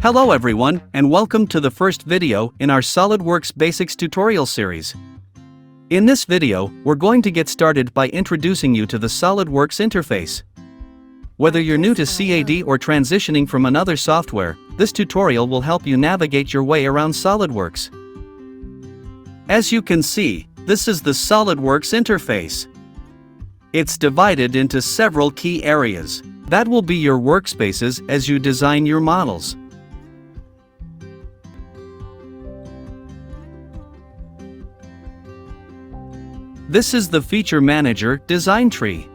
Hello everyone, and welcome to the first video in our SolidWorks Basics tutorial series. In this video, we're going to get started by introducing you to the SolidWorks interface. Whether you're new to CAD or transitioning from another software, this tutorial will help you navigate your way around SolidWorks. As you can see, this is the SolidWorks interface. It's divided into several key areas. That will be your workspaces as you design your models. This is the Feature Manager design tree.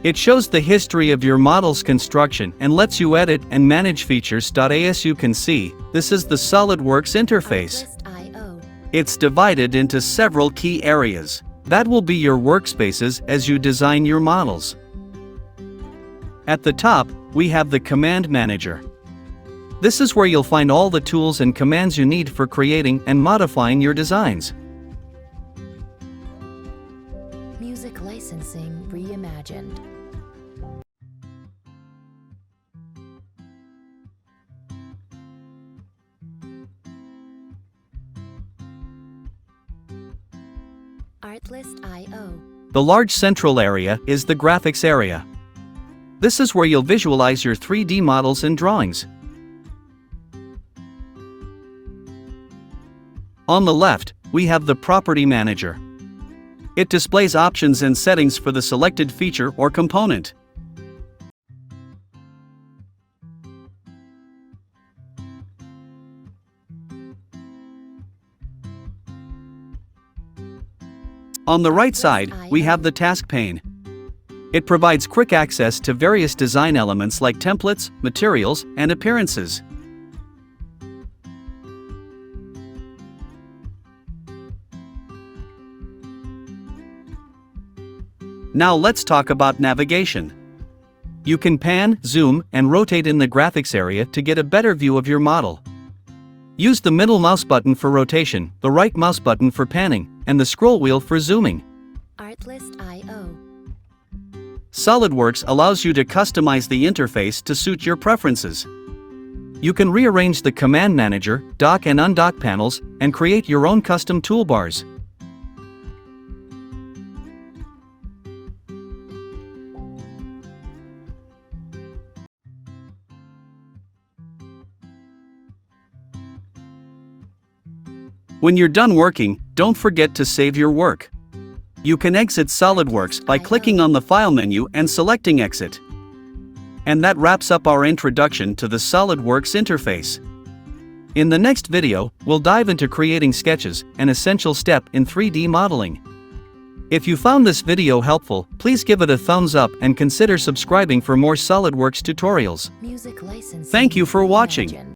It shows the history of your model's construction and lets you edit and manage features. As you can see, this is the SolidWorks interface. It's divided into several key areas. That will be your workspaces as you design your models. At the top, we have the Command Manager. This is where you'll find all the tools and commands you need for creating and modifying your designs. Music licensing reimagined. Artlist.io. The large central area is the graphics area. This is where you'll visualize your 3D models and drawings. On the left, we have the Property Manager. It displays options and settings for the selected feature or component. On the right side, we have the Task pane. It provides quick access to various design elements like templates, materials, and appearances. Now let's talk about navigation. You can pan, zoom, and rotate in the graphics area to get a better view of your model. Use the middle mouse button for rotation, the right mouse button for panning, and the scroll wheel for zooming. Artlist.io. SolidWorks allows you to customize the interface to suit your preferences. You can rearrange the Command Manager, dock and undock panels, and create your own custom toolbars. When you're done working, don't forget to save your work. You can exit SolidWorks by clicking on the File menu and selecting Exit. And that wraps up our introduction to the SolidWorks interface. In the next video, we'll dive into creating sketches, an essential step in 3D modeling. If you found this video helpful, please give it a thumbs up and consider subscribing for more SolidWorks tutorials. Music licensing Thank you for watching. reimagined.